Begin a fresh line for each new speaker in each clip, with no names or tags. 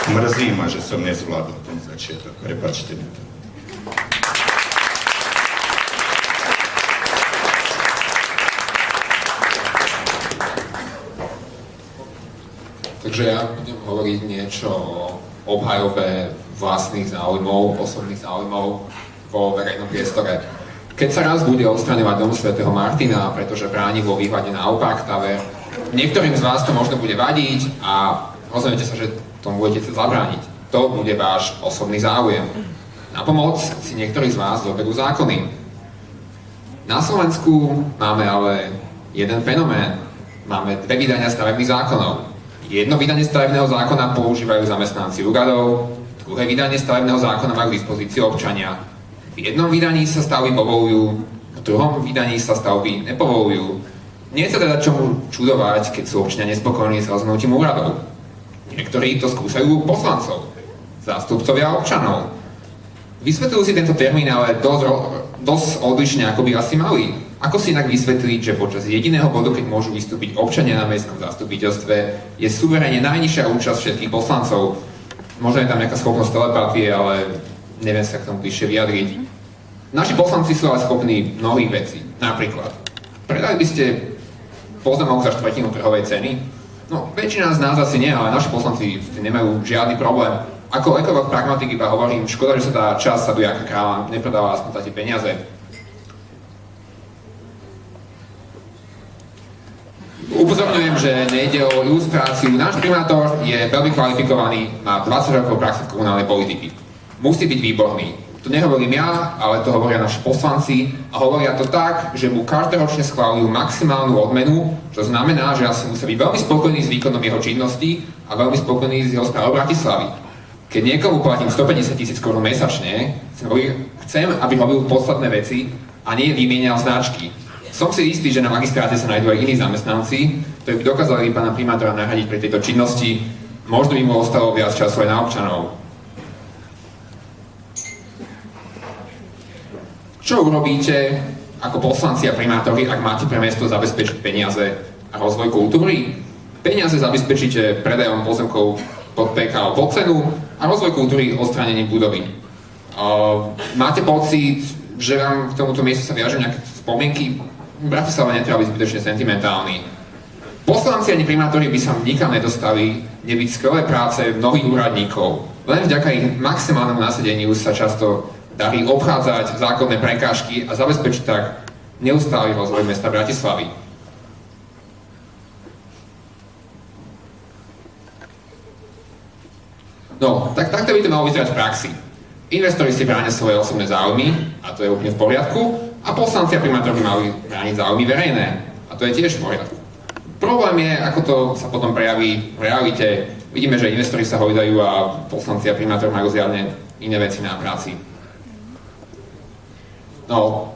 Mrzí ma, že som nezvládol ten začiatok. Prepáčte mi to.
Takže ja budem hovoriť niečo o obhajobe vlastných záujmov, osobných záujmov vo verejnom priestore. Keď sa raz bude odstraňovať dom svätého Martina, pretože bráni vo výhľade na Opark Tower, niektorým z vás to možno bude vadiť a rozhodnete sa, že tomu budete chcieť zabrániť. To bude váš osobný záujem. Na pomoc si niektorí z vás zoberú zákony. Na Slovensku máme ale jeden fenomén. Máme dve vydania stavebných zákonov. Jedno vydanie stavebného zákona používajú zamestnanci úradov, druhé vydanie stavebného zákona majú k dispozícii občania. V jednom vydaní sa stavby povolujú, v druhom vydaní sa stavby nepovolujú. Nie je sa teda čomu čudovať, keď sú občania nespokojní s rozhodnutím úradov. Niektorí to skúšajú poslancov, zástupcovia občanov. Vysvetľujú si tento termín ale dosť odlišne, ako by asi mali. Ako si inak vysvetliť, že počas jediného bodu, keď môžu vystúpiť občania na mestskom zastupiteľstve, je suverene najnižšia účasť všetkých poslancov? Možno je tam nejaká schopnosť telepatie, ale neviem sa k tomu bližšie vyjadriť. Naši poslanci sú ale schopní mnohých vecí. Napríklad, predali by ste pozemok za štvrtinu trhovej ceny? No, väčšina z nás asi nie, ale naši poslanci nemajú žiadny problém. Ako ekolog pragmatik iba hovorím, škoda, že sa tá časť sadu Jaka Kráľa nepredáva aspoň za tie peniaze. Upozorňujem, že nejde o ilustráciu. Náš primátor je veľmi kvalifikovaný, má 20 rokov praxe v komunálnej politiky. Musí byť výborný. To nehovorím ja, ale to hovoria naši poslanci a hovoria to tak, že mu každoročne schváľujú maximálnu odmenu, čo znamená, že asi musí byť veľmi spokojný s výkonom jeho činnosti a veľmi spokojný s jeho správou Bratislavy. Keď niekomu platím 150 000 korún mesačne, chcem, aby robil podstatné veci a nie vymienial značky. Som si istý, že na magistráte sa nájdú aj iní zamestnanci, ktorí by dokázali pána primátora nahradiť pri tejto činnosti. Možno by mu ostalo viac času aj na občanov. Čo urobíte ako poslanci a primátori, ak máte pre mesto zabezpečiť peniaze a rozvoj kultúry? Peniaze zabezpečíte predajom pozemkov pod PKO pod cenu a rozvoj kultúry odstránením budovy. Máte pocit, že vám k tomuto miestu sa viažú nejaké spomienky? Bratislava netreba byť zbytočne sentimentálny. Poslanci ani primátori by sa nikam nedostali, nebyť skvelé práce mnohých úradníkov. Len vďaka ich maximálnemu nasadeniu sa často darí obchádzať zákonné prekážky a zabezpečiť tak neustály rozvoj mesta Bratislavy. No, takto by to malo vyzerať v praxi. Investori si bránia svoje osobné záujmy, a to je úplne v poriadku, a poslanci a primátori by mali brániť záujmy verejné, a to je tiež v poriadku. Problém je, ako to sa potom prejaví v realite. Vidíme, že investori sa hojdajú a poslanci a primátori majú zjavne iné veci na práci. No,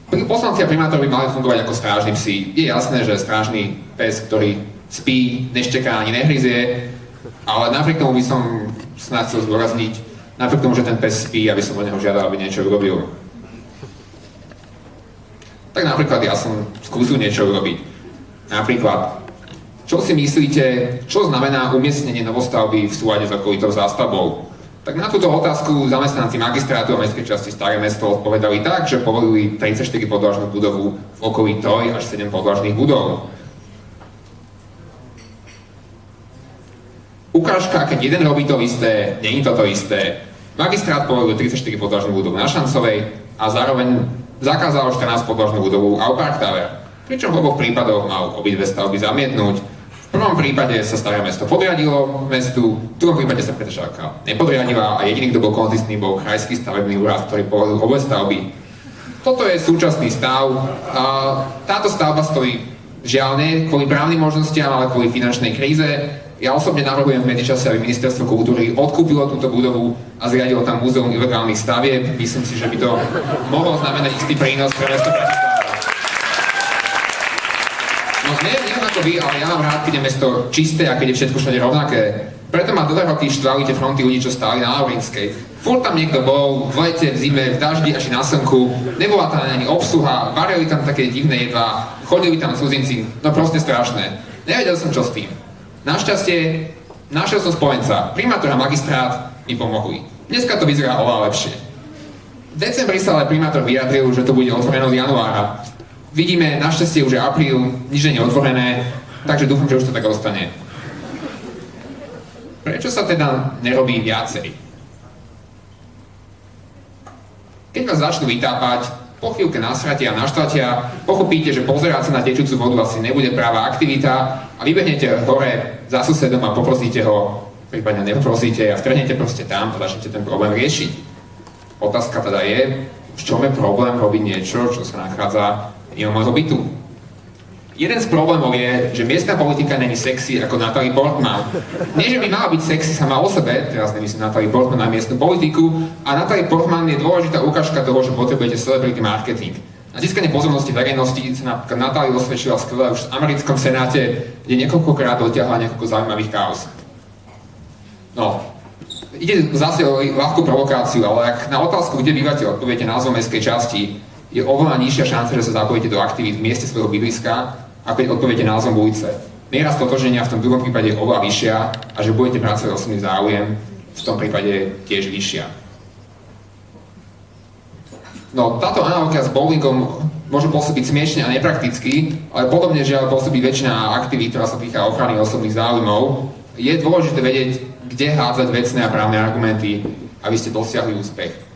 poslanci a primátori by mali fungovať ako strážni psi. Je jasné, že strážny pes, ktorý spí, nešteká ani nehryzie, ale napriek tomu by som snad chcel zdôrazniť, napriek tomu, že ten pes spí, aby som od neho žiadal, aby niečo urobil. Tak napríklad ja som skúsil niečo urobiť. Napríklad, čo si myslíte, čo znamená umiestnenie novostavby v súlade s okolitou zástavbou? Tak na túto otázku zamestnanci magistrátu a mestskej časti Staré mesto odpovedali tak, že povolili 34 podlažnú budovu v okolí 3 až 7 podlažných budov. Ukážka, keď jeden robí to isté, nie je to isté. Magistrát povolil 34 podlažnú budovu na Šancovej a zároveň zakázal 14 podlažnú budovu Opark Tower. Pričom v oboch prípadoch mal obidve stavby zamietnúť. V prvom prípade sa Staré mesto podriadilo mestu, v druhom prípade sa Petržalka nepodriadila a jediný, kto bol konzistentný, bol krajský stavebný úrad, ktorý povolil obe stavby. Toto je súčasný stav. Táto stavba stojí žiaľ nie kvôli právnym možnostiam, ale kvôli finančnej kríze. Ja osobne navrhujem v medzičase, aby Ministerstvo kultúry odkúpilo túto budovu a zriadilo tam múzeum ilegálnych stavieb. Myslím si, že by to mohlo znamenať istý prínos pre mesto Bratislava. No neviem ako vy, ale ja mám rád, keď je mesto čisté a keď je všetko všade rovnaké. Preto ma dlhé roky štvali tie fronty ľudí, čo stáli na Laurinskej. Furt tam niekto bol, v lete, v zime, v daždi až na slnku, nebola tam ani obsluha, varili tam také divné jedlá, chodili tam cudzinci, no proste strašné. Nevedel som čo s tým. Našťastie Našiel som spojenca, primátor a magistrát mi pomohli. Dneska to vyzerá oveľa lepšie. V decembri sa ale primátor vyjadril, že to bude otvorené od januára. Vidíme, našťastie už je apríl, nič nie je otvorené, takže dúfam, že už to tak ostane. Prečo sa teda nerobí viacej? Keď vás začnú vytápať, po chvíľke nasratia a naštvatia, pochopíte, že pozerať sa na tečúcu vodu asi nebude práva aktivita a vybehnete hore za susedom a poprosíte ho, prípadne nepoprosíte a vtrhnete proste tam a začnete ten problém riešiť. Otázka teda je, v čom je problém robiť niečo, čo sa nachádza mimo môjho bytu. Jeden z problémov je, že miestna politika není sexy ako Natalie Portman. Nie, že by mala byť sexy sama o sebe, teraz nemyslím Natalie Portman na miestnu politiku, a Natalie Portman je dôležitá ukážka toho, že potrebujete celebrity marketing. Na získanie pozornosti verejnosti sa napríklad Natalie osvedčila skvelé už v americkom senáte, kde niekoľkokrát dotiahla niekoľko zaujímavých kauz. No, ide zase o ľahkú provokáciu, ale ak na otázku, kde bývate, odpoviete názvom mestskej časti, je oveľa nižšia šanca, že sa zapojíte do aktivít v mieste svojho bydliska, ako keď odpoviete názvom ulice. Miera stotožnenia v tom druhom prípade je oveľa vyššia a že budete pracovať osobný záujem v tom prípade tiež vyššia. No, táto analogia s bowlingom môže pôsobiť smiešne a neprakticky, ale podobne žiaľ pôsobí väčšina aktivít, ktorá sa týka ochrany osobných záujmov. Je dôležité vedieť, kde hádzať vecné a právne argumenty, aby ste dosiahli úspech.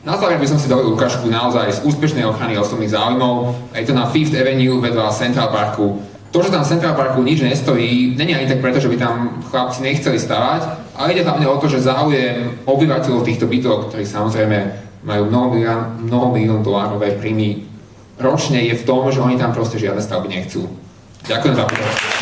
Na záver by som si dovolil ukážku naozaj z úspešnej ochrany osobných záujmov. Je to na Fifth Avenue vedľa Central Parku. To, že tam v Central Parku nič nestojí, není ani tak preto, že by tam chlapci nechceli stavať, ale ide hlavne o to, že záujem obyvateľov týchto bytov, ktorí samozrejme majú mnoho milión dolárové príjmy ročne, je v tom, že oni tam proste žiadne stavby nechcú. Ďakujem za pozornosť.